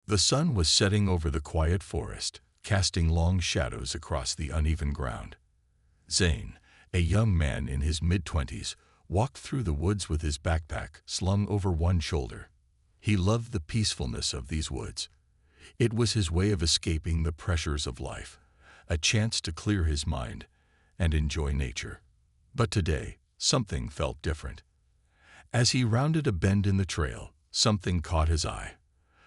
The sun was setting over the quiet forest, casting long shadows across the uneven ground. Zane, a young man in his mid-20s, walked through the woods with his backpack slung over one shoulder. He loved the peacefulness of these woods. It was his way of escaping the pressures of life, a chance to clear his mind and enjoy nature. But today, something felt different. As he rounded a bend in the trail, something caught his eye.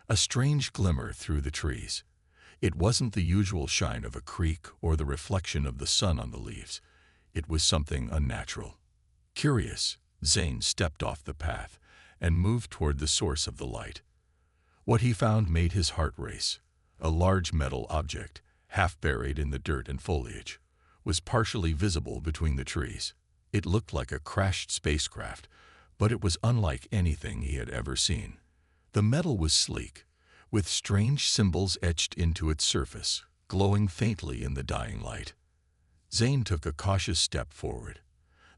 A strange glimmer through the trees. It wasn't the usual shine of a creek or the reflection of the sun on the leaves. It was something unnatural. Curious, Zane stepped off the path and moved toward the source of the light. What he found made his heart race. A large metal object, half buried in the dirt and foliage, was partially visible between the trees. It looked like a crashed spacecraft, but it was unlike anything he had ever seen. The metal was sleek, with strange symbols etched into its surface, glowing faintly in the dying light. Zane took a cautious step forward.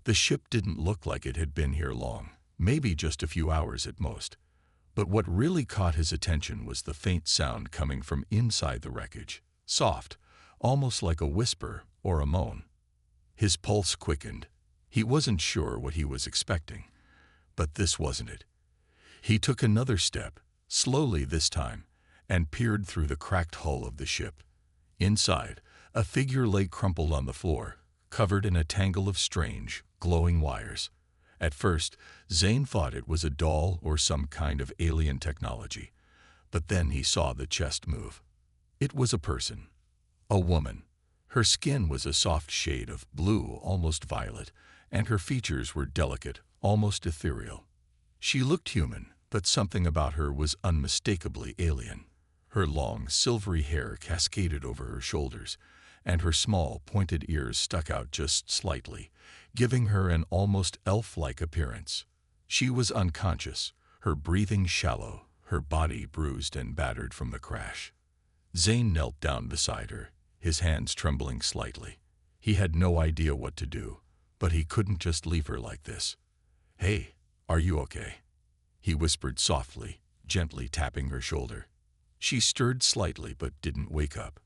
The ship didn't look like it had been here long, maybe just a few hours at most. But what really caught his attention was the faint sound coming from inside the wreckage, soft, almost like a whisper or a moan. His pulse quickened. He wasn't sure what he was expecting, but this wasn't it. He took another step, slowly this time, and peered through the cracked hull of the ship. Inside, a figure lay crumpled on the floor, covered in a tangle of strange, glowing wires. At first, Zane thought it was a doll or some kind of alien technology, but then he saw the chest move. It was a person, a woman. Her skin was a soft shade of blue, almost violet, and her features were delicate, almost ethereal. She looked human, but something about her was unmistakably alien. Her long, silvery hair cascaded over her shoulders, and her small, pointed ears stuck out just slightly, giving her an almost elf-like appearance. She was unconscious, her breathing shallow, her body bruised and battered from the crash. Zane knelt down beside her, his hands trembling slightly. He had no idea what to do, but he couldn't just leave her like this. "Hey, are you okay?" he whispered softly, gently tapping her shoulder. She stirred slightly but didn't wake up.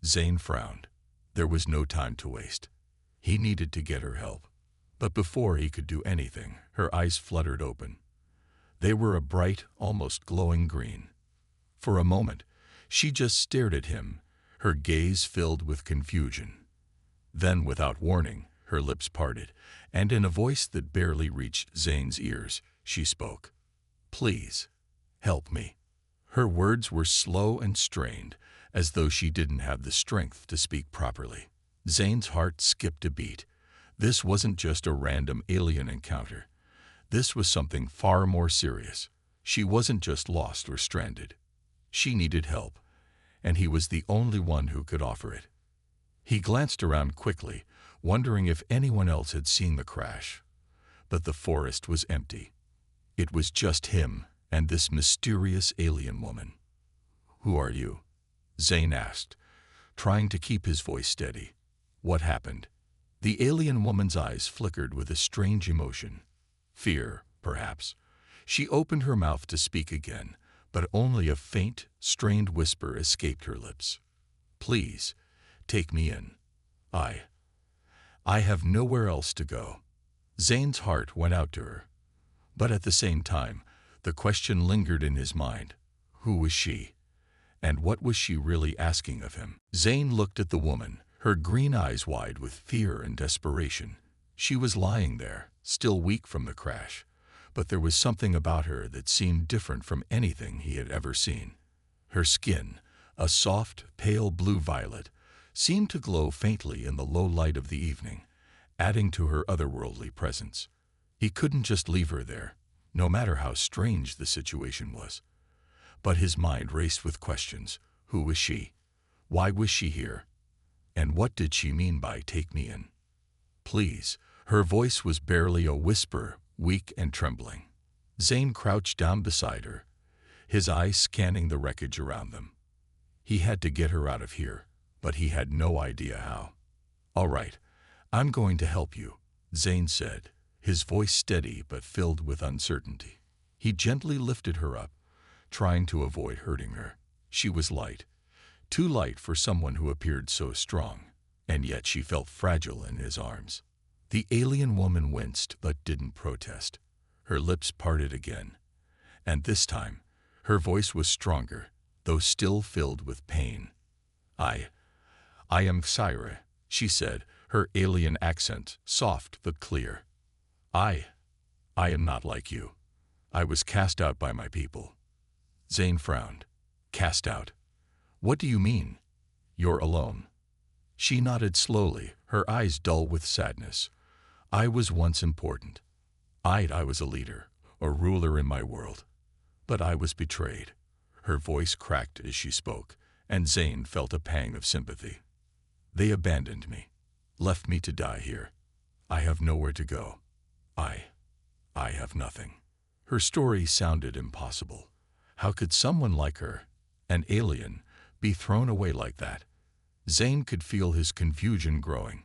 Zane frowned. There was no time to waste. He needed to get her help. But before he could do anything, her eyes fluttered open. They were a bright, almost glowing green. For a moment, she just stared at him, her gaze filled with confusion. Then, without warning, her lips parted, and in a voice that barely reached Zane's ears, she spoke. "Please, help me." Her words were slow and strained, as though she didn't have the strength to speak properly. Zane's heart skipped a beat. This wasn't just a random alien encounter. This was something far more serious. She wasn't just lost or stranded. She needed help, and he was the only one who could offer it. He glanced around quickly, wondering if anyone else had seen the crash. But the forest was empty. It was just him and this mysterious alien woman. "Who are you?" Zane asked, trying to keep his voice steady. "What happened?" The alien woman's eyes flickered with a strange emotion. Fear, perhaps. She opened her mouth to speak again, but only a faint, strained whisper escaped her lips. "Please, take me in. I have nowhere else to go." Zane's heart went out to her. But at the same time, the question lingered in his mind. Who was she? And what was she really asking of him? Zane looked at the woman, her green eyes wide with fear and desperation. She was lying there, still weak from the crash, but there was something about her that seemed different from anything he had ever seen. Her skin, a soft, pale blue-violet, seemed to glow faintly in the low light of the evening, adding to her otherworldly presence. He couldn't just leave her there, no matter how strange the situation was. But his mind raced with questions. Who was she? Why was she here? And what did she mean by "take me in"? "Please." Her voice was barely a whisper, weak and trembling. Zane crouched down beside her, his eyes scanning the wreckage around them. He had to get her out of here, but he had no idea how. "All right, I'm going to help you," Zane said, his voice steady but filled with uncertainty. He gently lifted her up, trying to avoid hurting her. She was light, too light for someone who appeared so strong, and yet she felt fragile in his arms. The alien woman winced but didn't protest. Her lips parted again, and this time, her voice was stronger, though still filled with pain. I am Syra, she said, her alien accent soft but clear. I am not like you. I was cast out by my people. Zane frowned. Cast out? What do you mean? You're alone. She nodded slowly, her eyes dull with sadness. I was once important. I was a leader, a ruler in my world. But I was betrayed. Her voice cracked as she spoke, and Zane felt a pang of sympathy. They abandoned me, left me to die here. I have nowhere to go. I have nothing. Her story sounded impossible. How could someone like her, an alien, be thrown away like that? Zane could feel his confusion growing,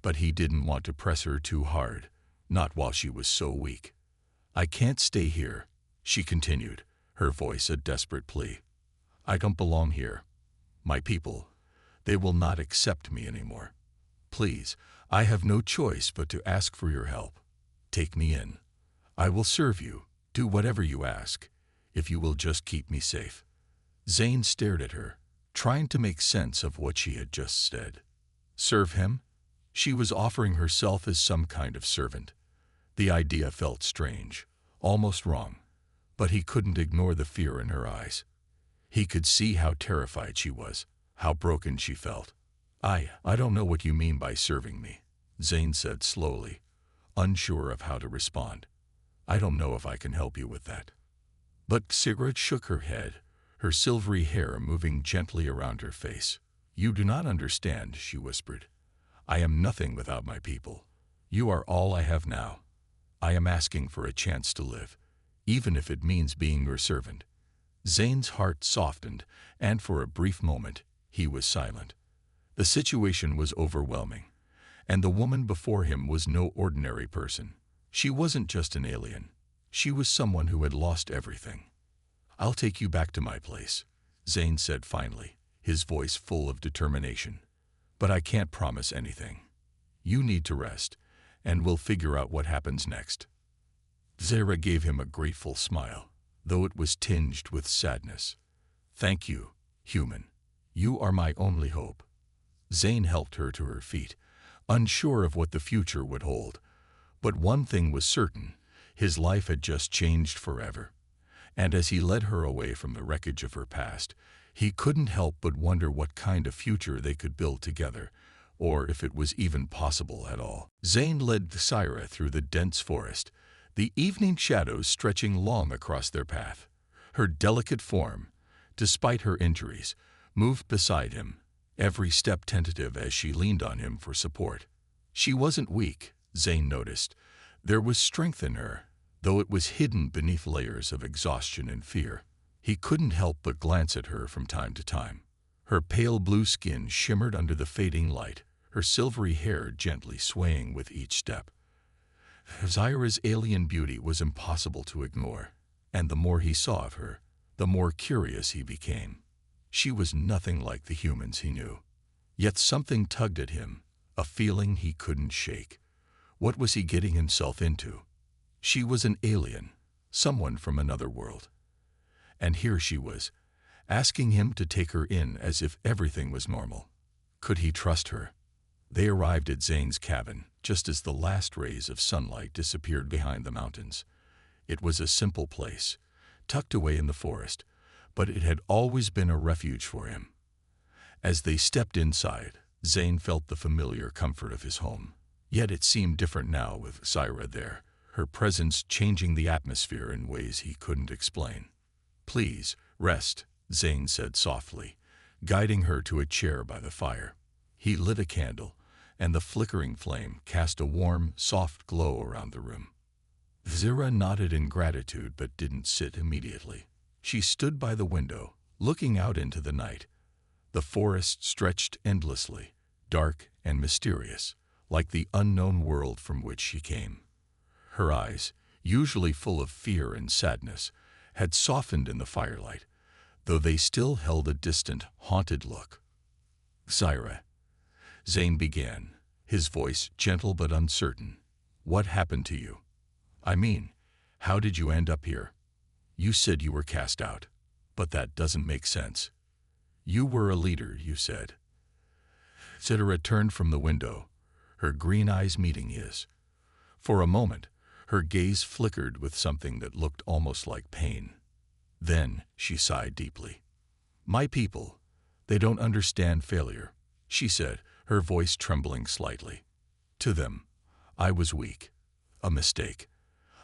but he didn't want to press her too hard, not while she was so weak. I can't stay here, she continued, her voice a desperate plea. I don't belong here. My people, they will not accept me anymore. Please, I have no choice but to ask for your help. Take me in. I will serve you, do whatever you ask, if you will just keep me safe. Zane stared at her, trying to make sense of what she had just said. Serve him? She was offering herself as some kind of servant. The idea felt strange, almost wrong, but he couldn't ignore the fear in her eyes. He could see how terrified she was, how broken she felt. I don't know what you mean by serving me, Zane said slowly, unsure of how to respond. I don't know if I can help you with that. But Sigrid shook her head, her silvery hair moving gently around her face. You do not understand, she whispered. I am nothing without my people. You are all I have now. I am asking for a chance to live, even if it means being your servant. Zane's heart softened, and for a brief moment, he was silent. The situation was overwhelming, and the woman before him was no ordinary person. She wasn't just an alien. She was someone who had lost everything. I'll take you back to my place, Zane said finally, his voice full of determination. But I can't promise anything. You need to rest, and we'll figure out what happens next. Zara gave him a grateful smile, though it was tinged with sadness. Thank you, human. You are my only hope. Zane helped her to her feet, unsure of what the future would hold. But one thing was certain, his life had just changed forever. And as he led her away from the wreckage of her past, he couldn't help but wonder what kind of future they could build together, or if it was even possible at all. Zane led Syra through the dense forest, the evening shadows stretching long across their path. Her delicate form, despite her injuries, moved beside him, every step tentative as she leaned on him for support. She wasn't weak, Zane noticed. There was strength in her, though it was hidden beneath layers of exhaustion and fear. He couldn't help but glance at her from time to time. Her pale blue skin shimmered under the fading light, her silvery hair gently swaying with each step. Zyra's alien beauty was impossible to ignore, and the more he saw of her, the more curious he became. She was nothing like the humans he knew. Yet something tugged at him, a feeling he couldn't shake. What was he getting himself into? She was an alien, someone from another world. And here she was, asking him to take her in as if everything was normal. Could he trust her? They arrived at Zane's cabin, just as the last rays of sunlight disappeared behind the mountains. It was a simple place, tucked away in the forest, but it had always been a refuge for him. As they stepped inside, Zane felt the familiar comfort of his home. Yet it seemed different now with Syra there, her presence changing the atmosphere in ways he couldn't explain. Please, rest, Zane said softly, guiding her to a chair by the fire. He lit a candle, and the flickering flame cast a warm, soft glow around the room. Zira nodded in gratitude but didn't sit immediately. She stood by the window, looking out into the night. The forest stretched endlessly, dark and mysterious, like the unknown world from which she came. Her eyes, usually full of fear and sadness, had softened in the firelight, though they still held a distant, haunted look. Syra, Zane began, his voice gentle but uncertain. What happened to you? I mean, how did you end up here? You said you were cast out, but that doesn't make sense. You were a leader, you said. Syra turned from the window, her green eyes meeting his. For a moment, her gaze flickered with something that looked almost like pain. Then she sighed deeply. My people, they don't understand failure, she said, her voice trembling slightly. To them, I was weak. A mistake.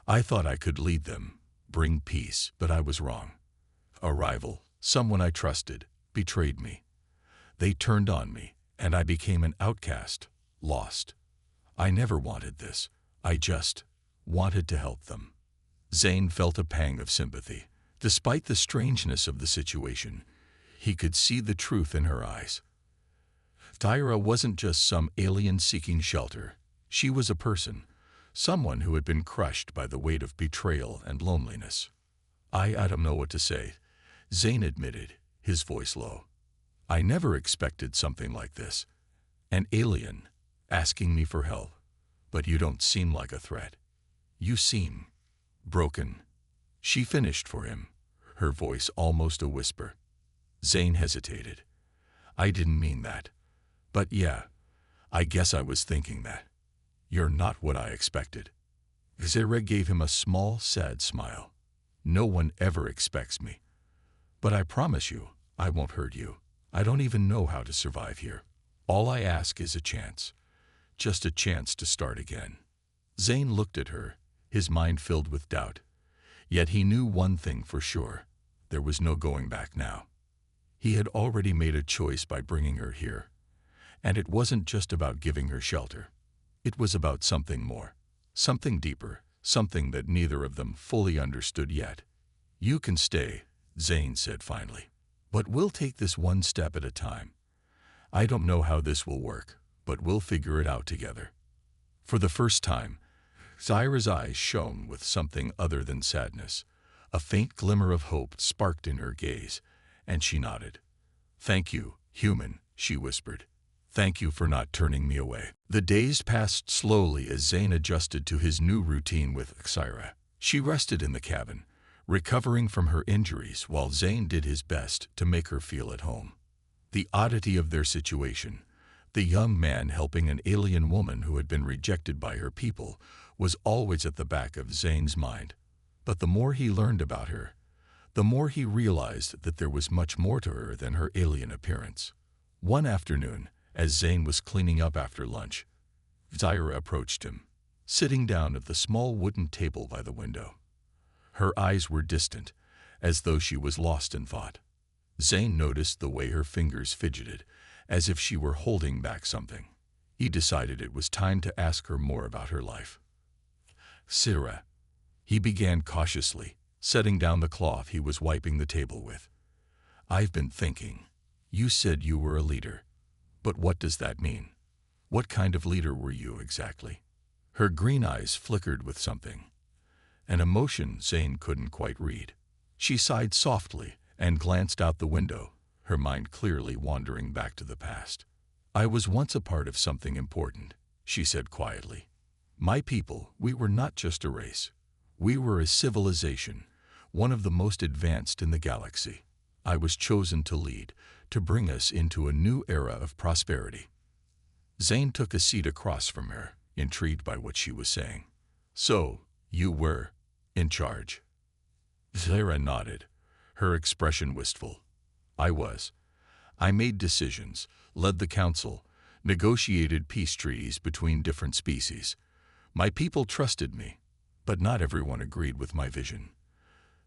I thought I could lead them, bring peace, but I was wrong. A rival, someone I trusted, betrayed me. They turned on me, and I became an outcast, lost. I never wanted this. I just wanted to help them. Zane felt a pang of sympathy. Despite the strangeness of the situation, he could see the truth in her eyes. Tyra wasn't just some alien seeking shelter. She was a person, someone who had been crushed by the weight of betrayal and loneliness. I don't know what to say, Zane admitted, his voice low. I never expected something like this. An alien, asking me for help. But you don't seem like a threat. You seem broken. She finished for him, her voice almost a whisper. Zane hesitated. I didn't mean that. But yeah, I guess I was thinking that. You're not what I expected. Zere gave him a small, sad smile. No one ever expects me. But I promise you, I won't hurt you. I don't even know how to survive here. All I ask is a chance. Just a chance to start again. Zane looked at her, his mind filled with doubt. Yet he knew one thing for sure. There was no going back now. He had already made a choice by bringing her here. And it wasn't just about giving her shelter. It was about something more. Something deeper. Something that neither of them fully understood yet. You can stay, Zane said finally. But we'll take this one step at a time. I don't know how this will work, but we'll figure it out together. For the first time, Zyra's eyes shone with something other than sadness. A faint glimmer of hope sparked in her gaze, and she nodded. Thank you, human, she whispered. Thank you for not turning me away. The days passed slowly as Zane adjusted to his new routine with Zyra. She rested in the cabin, recovering from her injuries while Zane did his best to make her feel at home. The oddity of their situation, the young man helping an alien woman who had been rejected by her people, was always at the back of Zane's mind. But the more he learned about her, the more he realized that there was much more to her than her alien appearance. One afternoon, as Zane was cleaning up after lunch, Zyra approached him, sitting down at the small wooden table by the window. Her eyes were distant, as though she was lost in thought. Zane noticed the way her fingers fidgeted, as if she were holding back something. He decided it was time to ask her more about her life. Syra, he began cautiously, setting down the cloth he was wiping the table with. I've been thinking. You said you were a leader. But what does that mean? What kind of leader were you exactly? Her green eyes flickered with something. An emotion Zane couldn't quite read. She sighed softly and glanced out the window, her mind clearly wandering back to the past. I was once a part of something important, she said quietly. My people, we were not just a race. We were a civilization, one of the most advanced in the galaxy. I was chosen to lead, to bring us into a new era of prosperity. Zane took a seat across from her, intrigued by what she was saying. So, you were in charge? Zyra nodded, her expression wistful. I was. I made decisions, led the council, negotiated peace treaties between different species. My people trusted me, but not everyone agreed with my vision.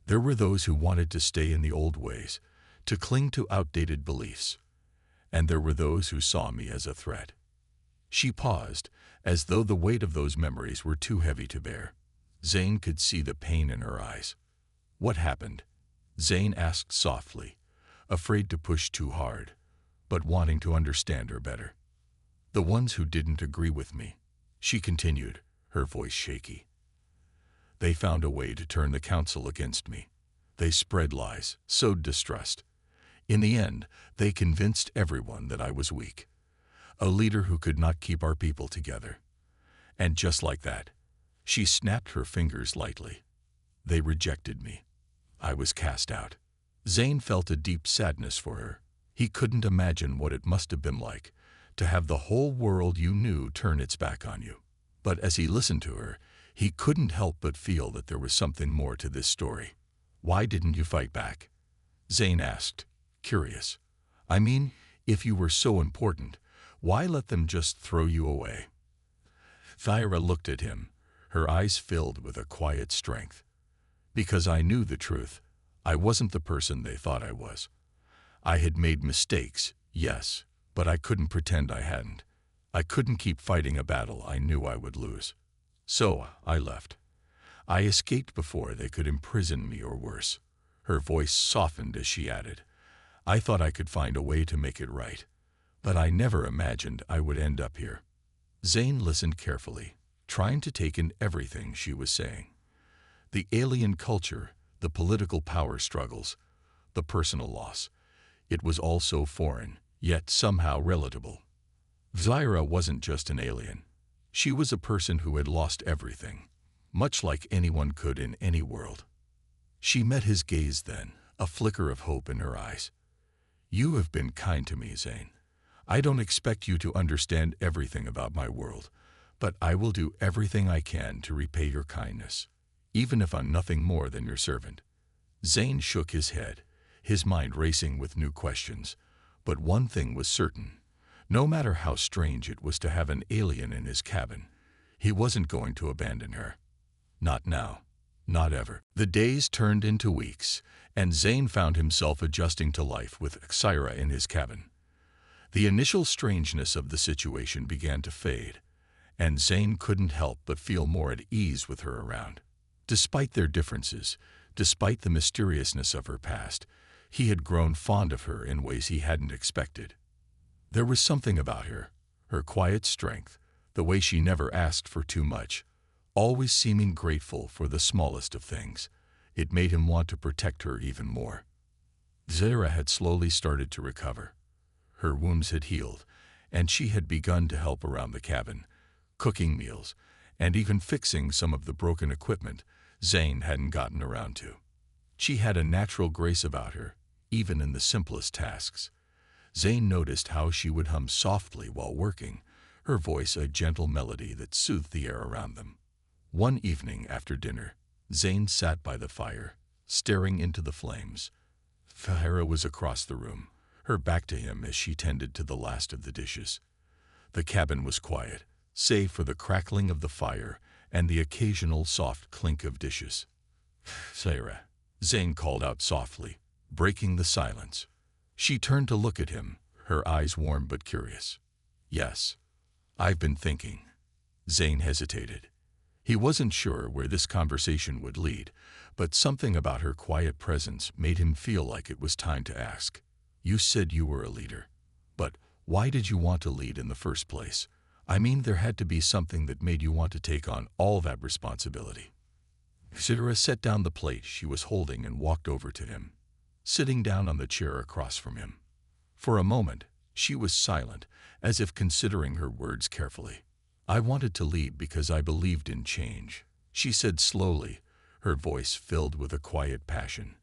There were those who wanted to stay in the old ways, to cling to outdated beliefs, and there were those who saw me as a threat. She paused, as though the weight of those memories were too heavy to bear. Zane could see the pain in her eyes. What happened? Zane asked softly, afraid to push too hard, but wanting to understand her better. The ones who didn't agree with me, she continued, her voice shaky. They found a way to turn the council against me. They spread lies, sowed distrust. In the end, they convinced everyone that I was weak, a leader who could not keep our people together. And just like that, she snapped her fingers lightly. They rejected me. I was cast out. Zane felt a deep sadness for her. He couldn't imagine what it must have been like to have the whole world you knew turn its back on you. But as he listened to her, he couldn't help but feel that there was something more to this story. Why didn't you fight back? Zane asked, curious. I mean, if you were so important, why let them just throw you away? Thyra looked at him, her eyes filled with a quiet strength. Because I knew the truth. I wasn't the person they thought I was. I had made mistakes, yes, but I couldn't pretend I hadn't. I couldn't keep fighting a battle I knew I would lose. So I left. I escaped before they could imprison me or worse. Her voice softened as she added, I thought I could find a way to make it right, but I never imagined I would end up here. Zane listened carefully, trying to take in everything she was saying. The alien culture, the political power struggles, the personal loss. It was all so foreign, yet somehow relatable. Thyra wasn't just an alien. She was a person who had lost everything, much like anyone could in any world. She met his gaze then, a flicker of hope in her eyes. You have been kind to me, Zane. I don't expect you to understand everything about my world, but I will do everything I can to repay your kindness, even if I'm nothing more than your servant. Zane shook his head, his mind racing with new questions. But one thing was certain. No matter how strange it was to have an alien in his cabin, he wasn't going to abandon her. Not now. Not ever. The days turned into weeks, and Zane found himself adjusting to life with Thyra in his cabin. The initial strangeness of the situation began to fade, and Zane couldn't help but feel more at ease with her around. Despite their differences, despite the mysteriousness of her past, he had grown fond of her in ways he hadn't expected. There was something about her quiet strength, the way she never asked for too much, always seeming grateful for the smallest of things. It made him want to protect her even more. Thyra had slowly started to recover. Her wounds had healed, and she had begun to help around the cabin, cooking meals, and even fixing some of the broken equipment Zane hadn't gotten around to. She had a natural grace about her, even in the simplest tasks. Zane noticed how she would hum softly while working, her voice a gentle melody that soothed the air around them. One evening after dinner, Zane sat by the fire, staring into the flames. Thyra was across the room, her back to him as she tended to the last of the dishes. The cabin was quiet, save for the crackling of the fire and the occasional soft clink of dishes. Thyra, Zane called out softly, breaking the silence. She turned to look at him, her eyes warm but curious. Yes, I've been thinking. Zane hesitated. He wasn't sure where this conversation would lead, but something about her quiet presence made him feel like it was time to ask. You said you were a leader, but why did you want to lead in the first place? I mean, there had to be something that made you want to take on all that responsibility. Thyra set down the plate she was holding and walked over to him, sitting down on the chair across from him. For a moment, she was silent, as if considering her words carefully. I wanted to lead because I believed in change, she said slowly, her voice filled with a quiet passion.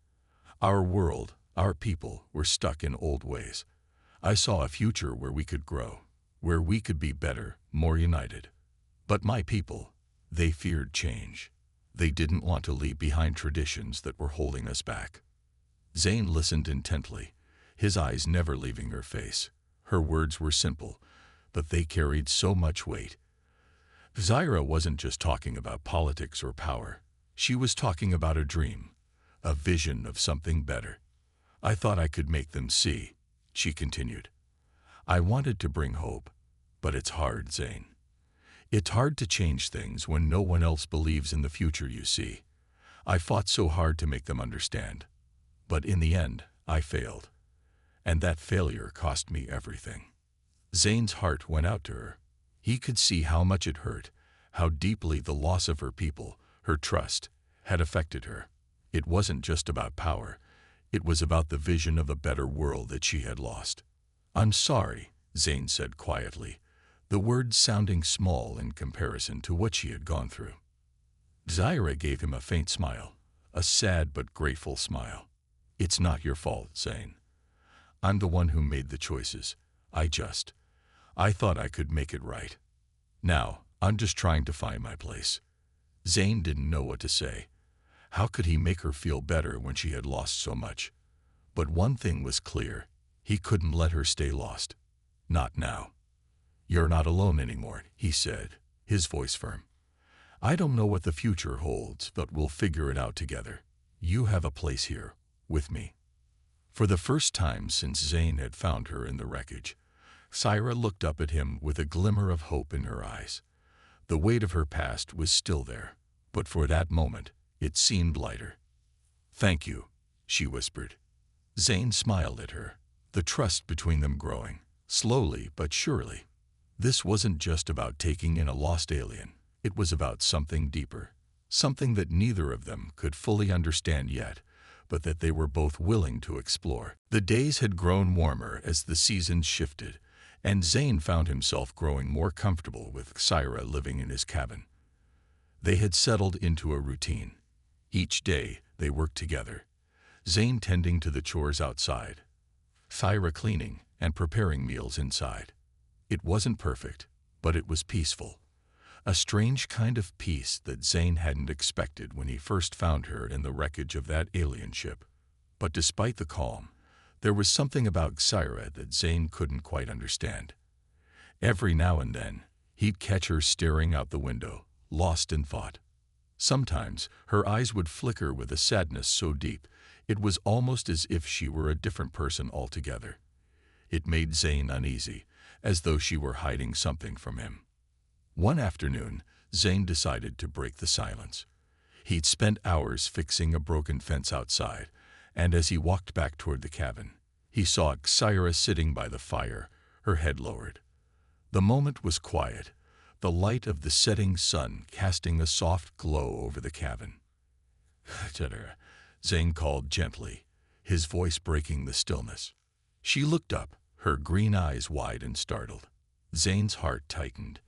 Our world, our people, were stuck in old ways. I saw a future where we could grow, where we could be better, more united. But my people, they feared change. They didn't want to leave behind traditions that were holding us back. Zane listened intently, his eyes never leaving her face. Her words were simple, but they carried so much weight. Thyra wasn't just talking about politics or power. She was talking about a dream, a vision of something better. I thought I could make them see, she continued. I wanted to bring hope, but it's hard, Zane. It's hard to change things when no one else believes in the future you see. I fought so hard to make them understand, but in the end, I failed. And that failure cost me everything. Zane's heart went out to her. He could see how much it hurt, how deeply the loss of her people, her trust, had affected her. It wasn't just about power. It was about the vision of a better world that she had lost. "I'm sorry," Zane said quietly, the words sounding small in comparison to what she had gone through. Zyra gave him a faint smile, a sad but grateful smile. "It's not your fault, Zane. I'm the one who made the choices. I thought I could make it right. Now, I'm just trying to find my place." Zane didn't know what to say. How could he make her feel better when she had lost so much? But one thing was clear. He couldn't let her stay lost. Not now. "You're not alone anymore," he said, his voice firm. "I don't know what the future holds, but we'll figure it out together. You have a place here, with me." For the first time since Zane had found her in the wreckage, Syra looked up at him with a glimmer of hope in her eyes. The weight of her past was still there, but for that moment, it seemed lighter. "Thank you," she whispered. Zane smiled at her, the trust between them growing, slowly but surely. This wasn't just about taking in a lost alien. It was about something deeper, something that neither of them could fully understand yet, but that they were both willing to explore. The days had grown warmer as the seasons shifted, and Zane found himself growing more comfortable with Syra living in his cabin. They had settled into a routine. Each day, they worked together, Zane tending to the chores outside, Syra cleaning and preparing meals inside. It wasn't perfect, but it was peaceful. A strange kind of peace that Zane hadn't expected when he first found her in the wreckage of that alien ship. But despite the calm, there was something about Syra that Zane couldn't quite understand. Every now and then, he'd catch her staring out the window, lost in thought. Sometimes, her eyes would flicker with a sadness so deep, it was almost as if she were a different person altogether. It made Zane uneasy, as though she were hiding something from him. One afternoon, Zane decided to break the silence. He'd spent hours fixing a broken fence outside, and as he walked back toward the cabin, he saw Syra sitting by the fire, her head lowered. The moment was quiet, the light of the setting sun casting a soft glow over the cabin. Zane called gently, his voice breaking the stillness. She looked up, her green eyes wide and startled. Zane's heart tightened.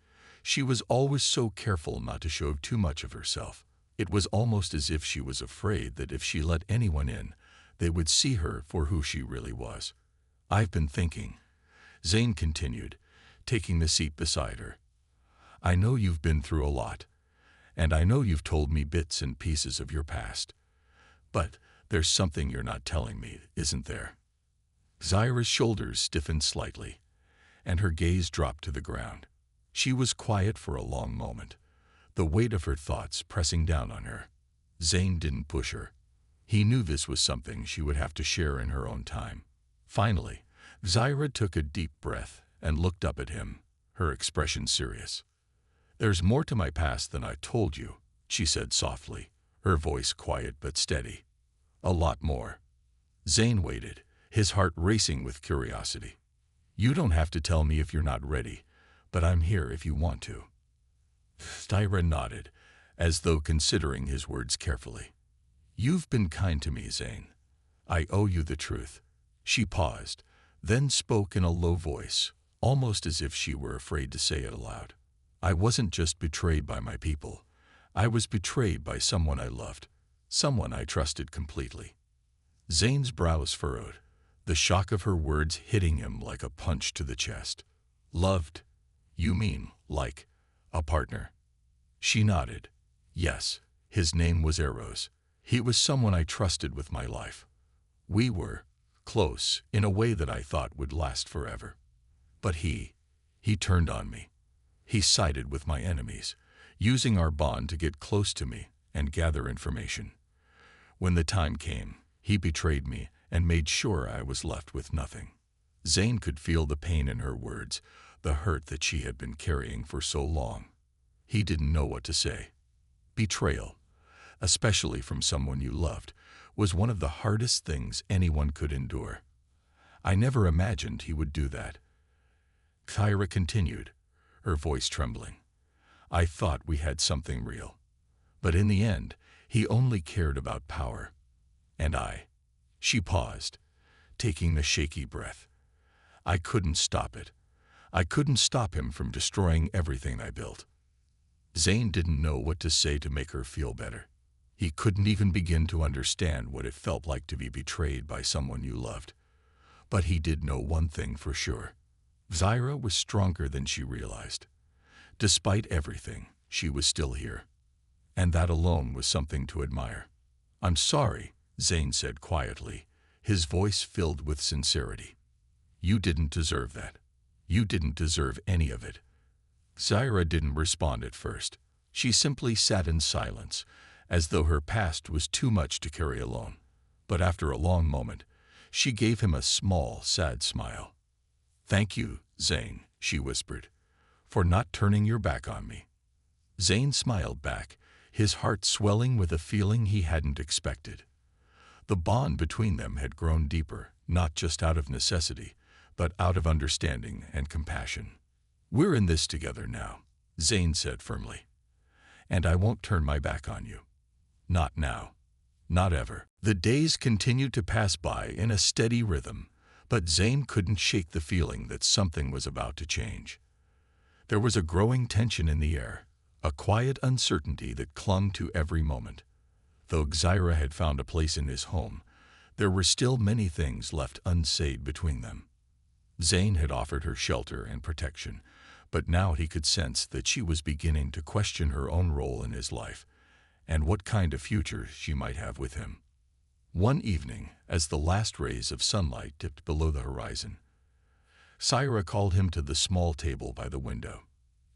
She was always so careful not to show too much of herself. It was almost as if she was afraid that if she let anyone in, they would see her for who she really was. "I've been thinking," Zane continued, taking the seat beside her. "I know you've been through a lot, and I know you've told me bits and pieces of your past. But there's something you're not telling me, isn't there?" Zyra's shoulders stiffened slightly, and her gaze dropped to the ground. She was quiet for a long moment, the weight of her thoughts pressing down on her. Zane didn't push her. He knew this was something she would have to share in her own time. Finally, Zyra took a deep breath and looked up at him, her expression serious. "There's more to my past than I told you," she said softly, her voice quiet but steady. "A lot more." Zane waited, his heart racing with curiosity. "You don't have to tell me if you're not ready, but I'm here if you want to." Zyra nodded, as though considering his words carefully. "You've been kind to me, Zane. I owe you the truth." She paused, then spoke in a low voice, almost as if she were afraid to say it aloud. "I wasn't just betrayed by my people. I was betrayed by someone I loved, someone I trusted completely." Zane's brows furrowed, the shock of her words hitting him like a punch to the chest. "Loved? You mean, like, a partner?" She nodded. "Yes, his name was Eros. He was someone I trusted with my life. We were close in a way that I thought would last forever. But he turned on me. He sided with my enemies, using our bond to get close to me and gather information. When the time came, he betrayed me and made sure I was left with nothing." Zane could feel the pain in her words, the hurt that she had been carrying for so long. He didn't know what to say. Betrayal, especially from someone you loved, was one of the hardest things anyone could endure. "I never imagined he would do that," Kyra continued, her voice trembling. "I thought we had something real. But in the end, he only cared about power, And she paused, taking a shaky breath. I couldn't stop it. I couldn't stop him from destroying everything I built. Zane didn't know what to say to make her feel better. He couldn't even begin to understand what it felt like to be betrayed by someone you loved. But he did know one thing for sure. Zyra was stronger than she realized. Despite everything, she was still here. And that alone was something to admire. I'm sorry, Zane said quietly, his voice filled with sincerity. You didn't deserve that. You didn't deserve any of it. Zyra didn't respond at first. She simply sat in silence, as though her past was too much to carry alone. But after a long moment, she gave him a small, sad smile. Thank you, Zane, she whispered, for not turning your back on me. Zane smiled back, his heart swelling with a feeling he hadn't expected. The bond between them had grown deeper, not just out of necessity, but out of understanding and compassion. We're in this together now, Zane said firmly. And I won't turn my back on you. Not now. Not ever. The days continued to pass by in a steady rhythm, but Zane couldn't shake the feeling that something was about to change. There was a growing tension in the air, a quiet uncertainty that clung to every moment. Though Zyra had found a place in his home, there were still many things left unsaid between them. Zane had offered her shelter and protection, but now he could sense that she was beginning to question her own role in his life and what kind of future she might have with him. One evening, as the last rays of sunlight dipped below the horizon, Zyra called him to the small table by the window.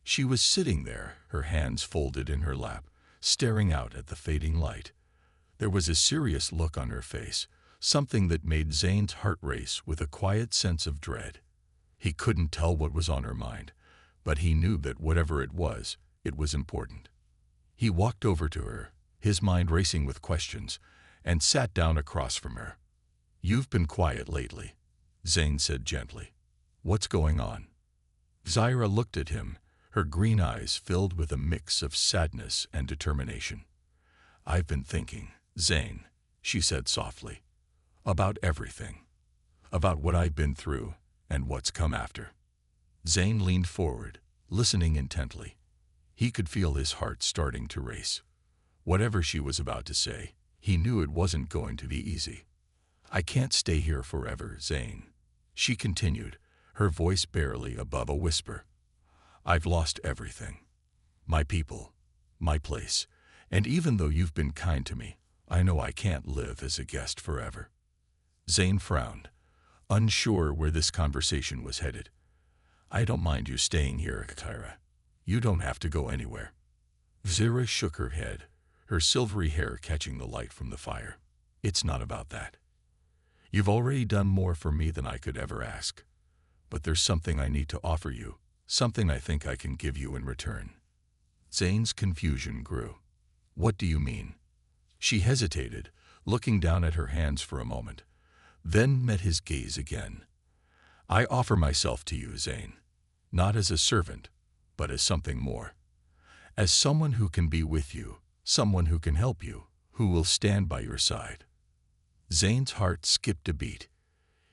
She was sitting there, her hands folded in her lap, staring out at the fading light. There was a serious look on her face, something that made Zane's heart race with a quiet sense of dread. He couldn't tell what was on her mind, but he knew that whatever it was important. He walked over to her, his mind racing with questions, and sat down across from her. You've been quiet lately, Zane said gently. What's going on? Zyra looked at him, her green eyes filled with a mix of sadness and determination. I've been thinking, Zane, she said softly, about everything, about what I've been through and what's come after. Zane leaned forward, listening intently. He could feel his heart starting to race. Whatever she was about to say, he knew it wasn't going to be easy. I can't stay here forever, Zane, she continued, her voice barely above a whisper. I've lost everything. My people, my place, and even though you've been kind to me, I know I can't live as a guest forever. Zane frowned, unsure where this conversation was headed. I don't mind you staying here, Zyra. You don't have to go anywhere. Zyra shook her head, her silvery hair catching the light from the fire. It's not about that. You've already done more for me than I could ever ask. But there's something I need to offer you, something I think I can give you in return. Zane's confusion grew. What do you mean? She hesitated, looking down at her hands for a moment, then met his gaze again. I offer myself to you, Zane, not as a servant, but as something more. As someone who can be with you, someone who can help you, who will stand by your side. Zane's heart skipped a beat.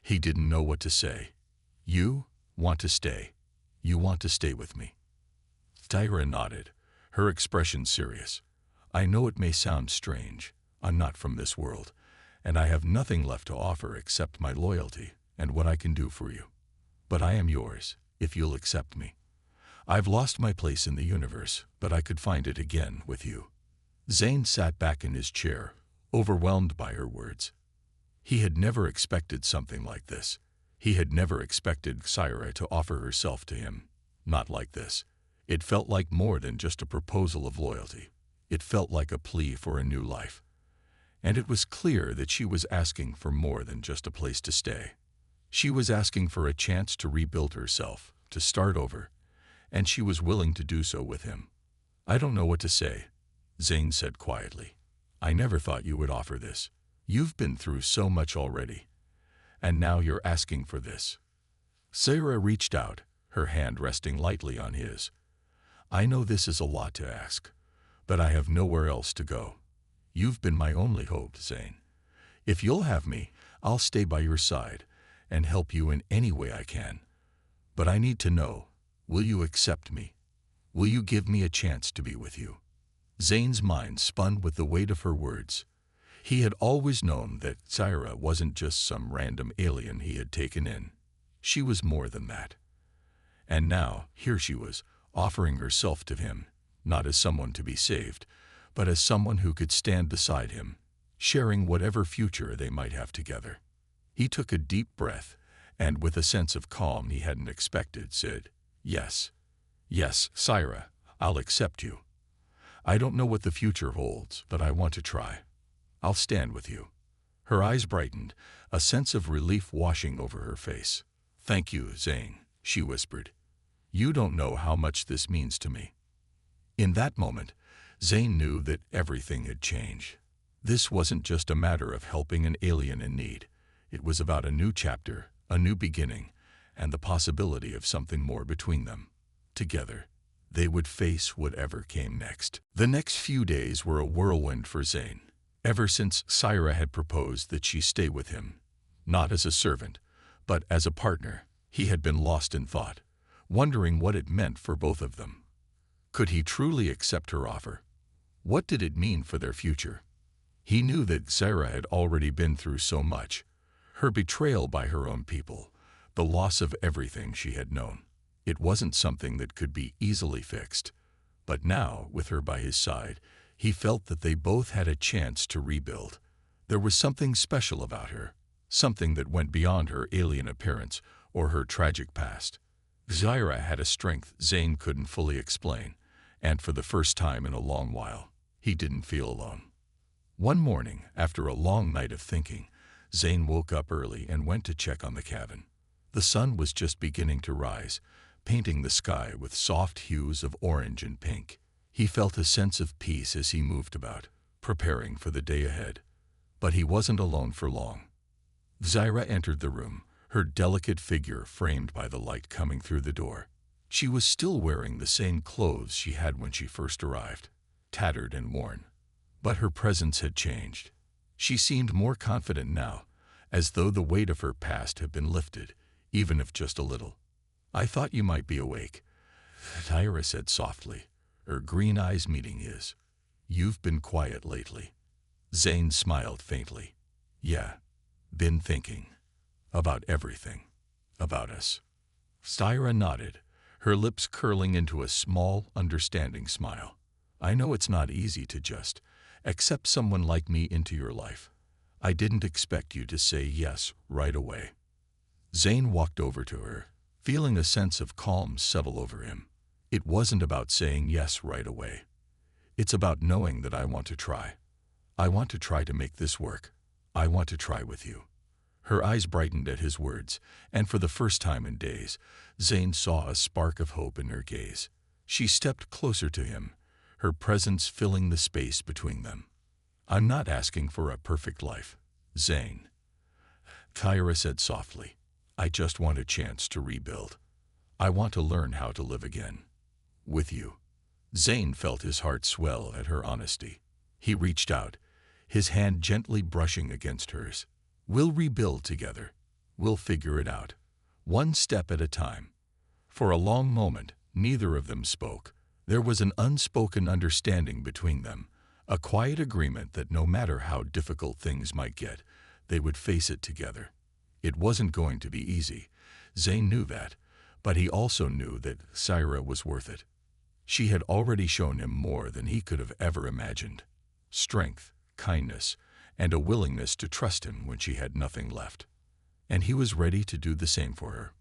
He didn't know what to say. You want to stay. You want to stay with me. Zyra nodded, her expression serious. I know it may sound strange. I'm not from this world, and I have nothing left to offer except my loyalty and what I can do for you. But I am yours, if you'll accept me. I've lost my place in the universe, but I could find it again with you. Zane sat back in his chair, overwhelmed by her words. He had never expected something like this. He had never expected Zyra to offer herself to him. Not like this. It felt like more than just a proposal of loyalty. It felt like a plea for a new life. And it was clear that she was asking for more than just a place to stay. She was asking for a chance to rebuild herself, to start over, and she was willing to do so with him. I don't know what to say, Zane said quietly. I never thought you would offer this. You've been through so much already. And now you're asking for this. Zyra reached out, her hand resting lightly on his. I know this is a lot to ask, but I have nowhere else to go. You've been my only hope, Zane. If you'll have me, I'll stay by your side and help you in any way I can. But I need to know, will you accept me? Will you give me a chance to be with you?" Zane's mind spun with the weight of her words. He had always known that Zaira wasn't just some random alien he had taken in. She was more than that. And now, here she was, offering herself to him, not as someone to be saved, but as someone who could stand beside him, sharing whatever future they might have together. He took a deep breath, and with a sense of calm he hadn't expected, said, "Yes. Yes, Zaira, I'll accept you. I don't know what the future holds, but I want to try. I'll stand with you." Her eyes brightened, a sense of relief washing over her face. "Thank you, Zane," she whispered. "You don't know how much this means to me." In that moment, Zane knew that everything had changed. This wasn't just a matter of helping an alien in need. It was about a new chapter, a new beginning, and the possibility of something more between them. Together, they would face whatever came next. The next few days were a whirlwind for Zane. Ever since Zaira had proposed that she stay with him, not as a servant, but as a partner, he had been lost in thought, wondering what it meant for both of them. Could he truly accept her offer? What did it mean for their future? He knew that Zaira had already been through so much. Her betrayal by her own people, the loss of everything she had known. It wasn't something that could be easily fixed. But now, with her by his side, he felt that they both had a chance to rebuild. There was something special about her, something that went beyond her alien appearance or her tragic past. Zaira had a strength Zane couldn't fully explain, and for the first time in a long while, he didn't feel alone. One morning, after a long night of thinking, Zane woke up early and went to check on the cabin. The sun was just beginning to rise, painting the sky with soft hues of orange and pink. He felt a sense of peace as he moved about, preparing for the day ahead. But he wasn't alone for long. Zaira entered the room, her delicate figure framed by the light coming through the door. She was still wearing the same clothes she had when she first arrived, tattered and worn. But her presence had changed. She seemed more confident now, as though the weight of her past had been lifted, even if just a little. "I thought you might be awake," Zaira said softly, her green eyes meeting his. "You've been quiet lately." Zane smiled faintly. "Yeah, been thinking. About everything. About us." Zaira nodded, her lips curling into a small, understanding smile. "I know it's not easy to just accept someone like me into your life. I didn't expect you to say yes right away." Zane walked over to her, feeling a sense of calm settle over him. "It wasn't about saying yes right away. It's about knowing that I want to try. I want to try to make this work. I want to try with you." Her eyes brightened at his words, and for the first time in days, Zane saw a spark of hope in her gaze. She stepped closer to him, her presence filling the space between them. "I'm not asking for a perfect life, Zane," Zaira said softly. "I just want a chance to rebuild. I want to learn how to live again. With you." Zane felt his heart swell at her honesty. He reached out, his hand gently brushing against hers. "We'll rebuild together. We'll figure it out, one step at a time." For a long moment, neither of them spoke. There was an unspoken understanding between them, a quiet agreement that no matter how difficult things might get, they would face it together. It wasn't going to be easy. Zane knew that, but he also knew that Zaira was worth it. She had already shown him more than he could have ever imagined. Strength, kindness, and a willingness to trust him when she had nothing left. And he was ready to do the same for her.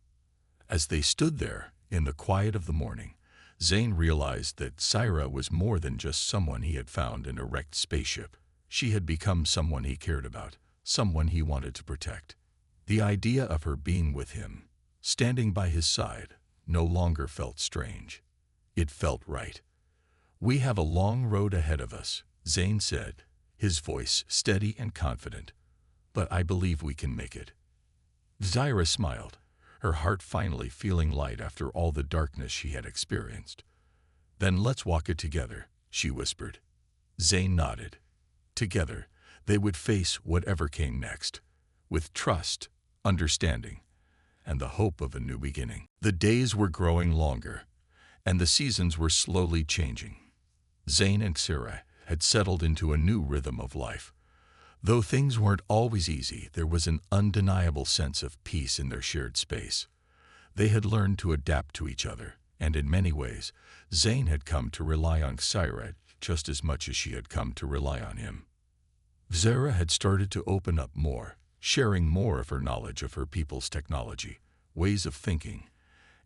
As they stood there, in the quiet of the morning, Zane realized that Zaira was more than just someone he had found in a wrecked spaceship. She had become someone he cared about, someone he wanted to protect. The idea of her being with him, standing by his side, no longer felt strange. It felt right. "We have a long road ahead of us," Zane said, his voice steady and confident. "But I believe we can make it." Zaira smiled, her heart finally feeling light after all the darkness she had experienced. "Then let's walk it together," she whispered. Zane nodded. Together, They would face whatever came next, with trust, understanding, and the hope of a new beginning. The days were growing longer, and the seasons were slowly changing. Zane and Sarah had settled into a new rhythm of life. Though things weren't always easy, there was an undeniable sense of peace in their shared space. They had learned to adapt to each other, and in many ways, Zane had come to rely on Sarah just as much as she had come to rely on him. Sarah had started to open up more, sharing more of her knowledge of her people's technology, ways of thinking,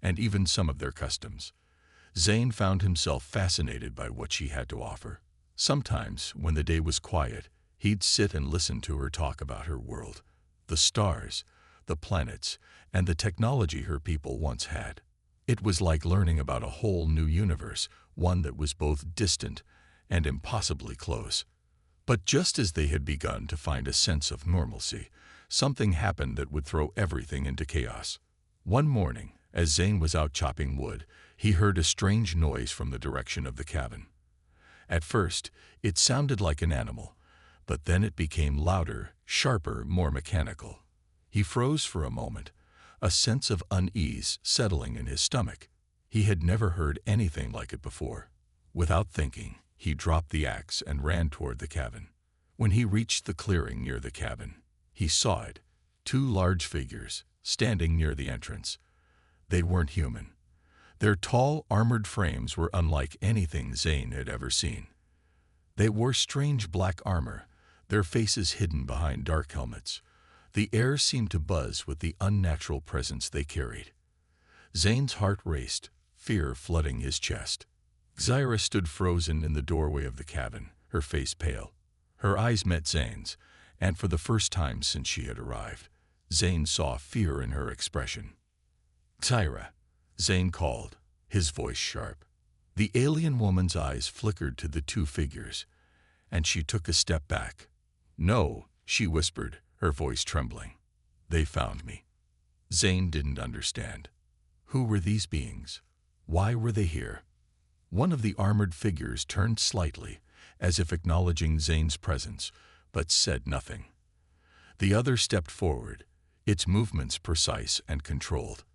and even some of their customs. Zane found himself fascinated by what she had to offer. Sometimes, when the day was quiet, he'd sit and listen to her talk about her world, the stars, the planets, and the technology her people once had. It was like learning about a whole new universe, one that was both distant and impossibly close. But just as they had begun to find a sense of normalcy, something happened that would throw everything into chaos. One morning, as Zane was out chopping wood, he heard a strange noise from the direction of the cabin. At first, it sounded like an animal, but then it became louder, sharper, more mechanical. He froze for a moment, a sense of unease settling in his stomach. He had never heard anything like it before. Without thinking, he dropped the axe and ran toward the cabin. When he reached the clearing near the cabin, he saw it, two large figures, standing near the entrance. They weren't human. Their tall, armored frames were unlike anything Zane had ever seen. They wore strange black armor, their faces hidden behind dark helmets. The air seemed to buzz with the unnatural presence they carried. Zane's heart raced, fear flooding his chest. Zyra stood frozen in the doorway of the cabin, her face pale. Her eyes met Zane's, and for the first time since she had arrived, Zane saw fear in her expression. "Zyra," Zane called, his voice sharp. The alien woman's eyes flickered to the two figures, and she took a step back. "No," she whispered, her voice trembling. "They found me." Zane didn't understand. Who were these beings? Why were they here? One of the armored figures turned slightly, as if acknowledging Zane's presence, but said nothing. The other stepped forward, its movements precise and controlled.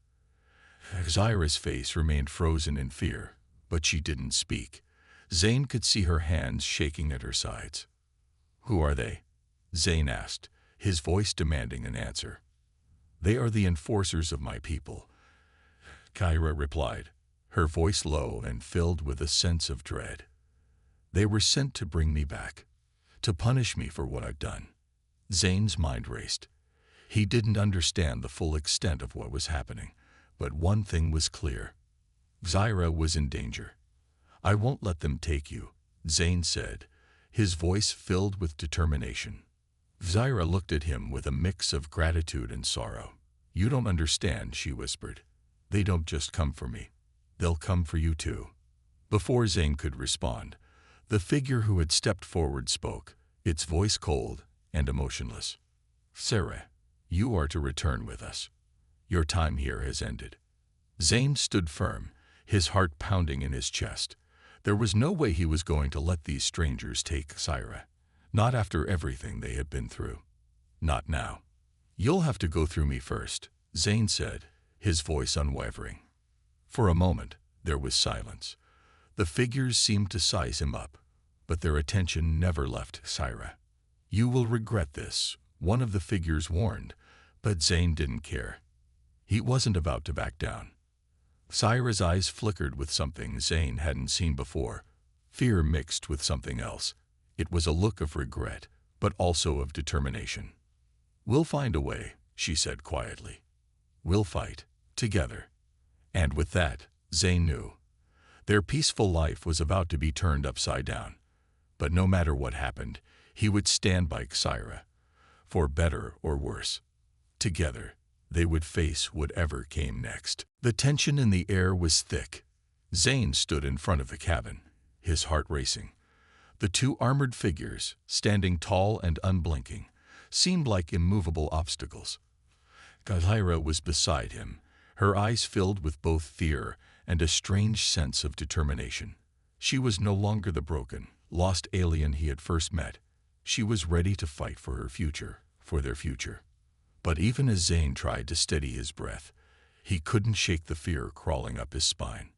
Zyra's face remained frozen in fear, but she didn't speak. Zane could see her hands shaking at her sides. "Who are they?" Zane asked, his voice demanding an answer. "They are the enforcers of my people," Kyra replied, her voice low and filled with a sense of dread. "They were sent to bring me back, to punish me for what I've done." Zane's mind raced. He didn't understand the full extent of what was happening, but one thing was clear. Zyra was in danger. "I won't let them take you," Zane said, his voice filled with determination. Zyra looked at him with a mix of gratitude and sorrow. "You don't understand," she whispered. "They don't just come for me. They'll come for you too." Before Zane could respond, the figure who had stepped forward spoke, its voice cold and emotionless. "Sarah, you are to return with us. Your time here has ended." Zane stood firm, his heart pounding in his chest. There was no way he was going to let these strangers take Zyra. Not after everything they had been through. Not now. "You'll have to go through me first," Zane said, his voice unwavering. For a moment, there was silence. The figures seemed to size him up, but their attention never left Zyra. "You will regret this," one of the figures warned, but Zane didn't care. He wasn't about to back down. Zyra's eyes flickered with something Zane hadn't seen before, fear mixed with something else. It was a look of regret, but also of determination. "We'll find a way," she said quietly. "We'll fight, together." And with that, Zane knew. Their peaceful life was about to be turned upside down. But no matter what happened, he would stand by Zyra, for better or worse. Together, they would face whatever came next. The tension in the air was thick. Zane stood in front of the cabin, his heart racing. The two armored figures, standing tall and unblinking, seemed like immovable obstacles. Zyra was beside him, her eyes filled with both fear and a strange sense of determination. She was no longer the broken, lost alien he had first met. She was ready to fight for her future, for their future. But even as Zane tried to steady his breath, he couldn't shake the fear crawling up his spine.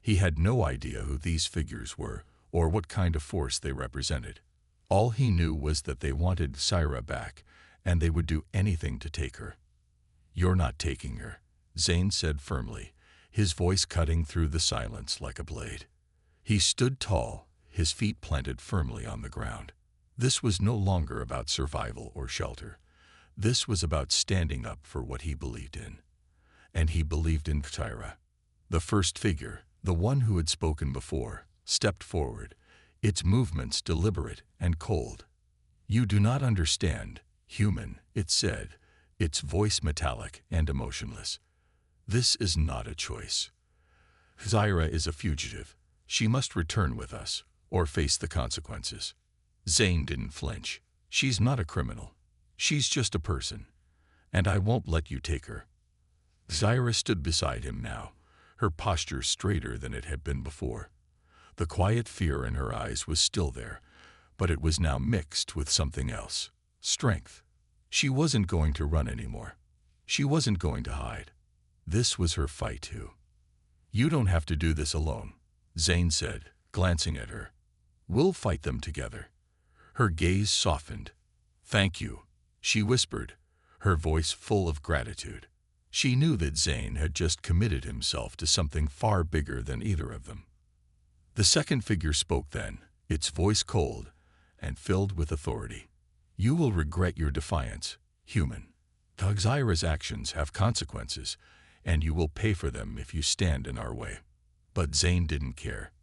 He had no idea who these figures were or what kind of force they represented. All he knew was that they wanted Syra back, and they would do anything to take her. "You're not taking her," Zane said firmly, his voice cutting through the silence like a blade. He stood tall, his feet planted firmly on the ground. This was no longer about survival or shelter. This was about standing up for what he believed in. And he believed in Syra. The first figure, the one who had spoken before, stepped forward, its movements deliberate and cold. "You do not understand, human," it said, its voice metallic and emotionless. "This is not a choice. Syra is a fugitive. She must return with us, or face the consequences." Zane didn't flinch. "She's not a criminal. She's just a person. And I won't let you take her." Syra stood beside him now, her posture straighter than it had been before. The quiet fear in her eyes was still there, but it was now mixed with something else. Strength. She wasn't going to run anymore. She wasn't going to hide. This was her fight too. "You don't have to do this alone," Zane said, glancing at her. "We'll fight them together." Her gaze softened. "Thank you," she whispered, her voice full of gratitude. She knew that Zane had just committed himself to something far bigger than either of them. The second figure spoke then, its voice cold and filled with authority. "You will regret your defiance, human. Syra's actions have consequences, and you will pay for them if you stand in our way." But Zane didn't care.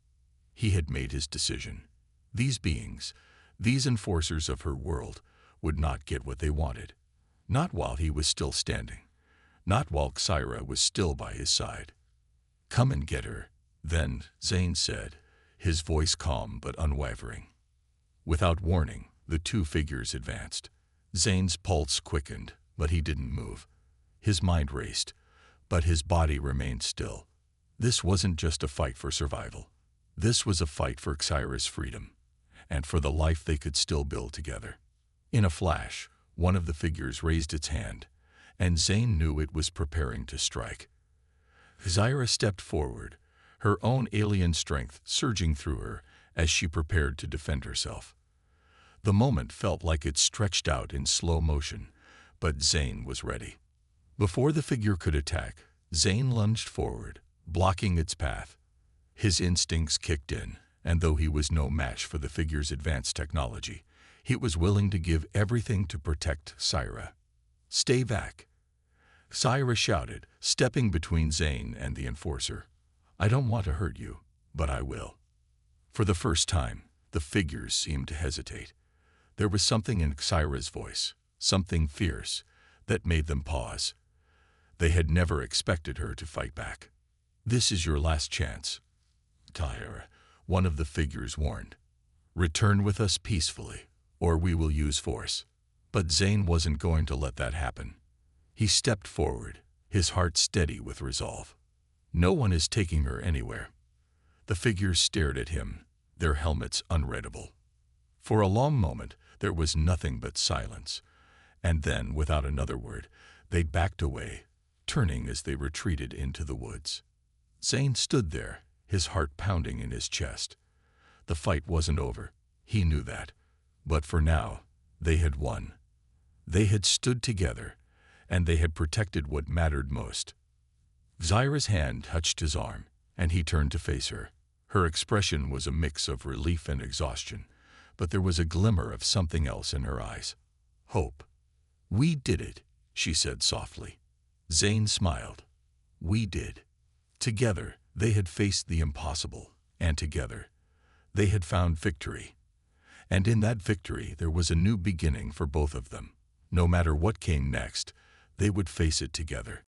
He had made his decision. These beings, these enforcers of her world, would not get what they wanted. Not while he was still standing. Not while Syra was still by his side. "Come and get her," then Zane said, his voice calm but unwavering. Without warning, the two figures advanced. Zane's pulse quickened, but he didn't move. His mind raced, but his body remained still. This wasn't just a fight for survival. This was a fight for Syra's freedom, and for the life they could still build together. In a flash, one of the figures raised its hand, and Zane knew it was preparing to strike. Syra stepped forward, her own alien strength surging through her as she prepared to defend herself. The moment felt like it stretched out in slow motion, but Zane was ready. Before the figure could attack, Zane lunged forward, blocking its path. His instincts kicked in, and though he was no match for the figure's advanced technology, he was willing to give everything to protect Syra. "Stay back," Syra shouted, stepping between Zane and the enforcer. "I don't want to hurt you, but I will." For the first time, the figures seemed to hesitate. There was something in Syra's voice, something fierce, that made them pause. They had never expected her to fight back. "This is your last chance," Syra, one of the figures warned. "Return with us peacefully, or we will use force." But Zane wasn't going to let that happen. He stepped forward, his heart steady with resolve. "No one is taking her anywhere." The figures stared at him, their helmets unreadable. For a long moment, there was nothing but silence, and then, without another word, they backed away, turning as they retreated into the woods. Zane stood there, his heart pounding in his chest. The fight wasn't over, he knew that. But for now, they had won. They had stood together, and they had protected what mattered most. Syra's hand touched his arm, and he turned to face her. Her expression was a mix of relief and exhaustion, but there was a glimmer of something else in her eyes. Hope. "We did it," she said softly. Zane smiled. "We did." Together, they had faced the impossible, and together, they had found victory. And in that victory, there was a new beginning for both of them. No matter what came next, they would face it together.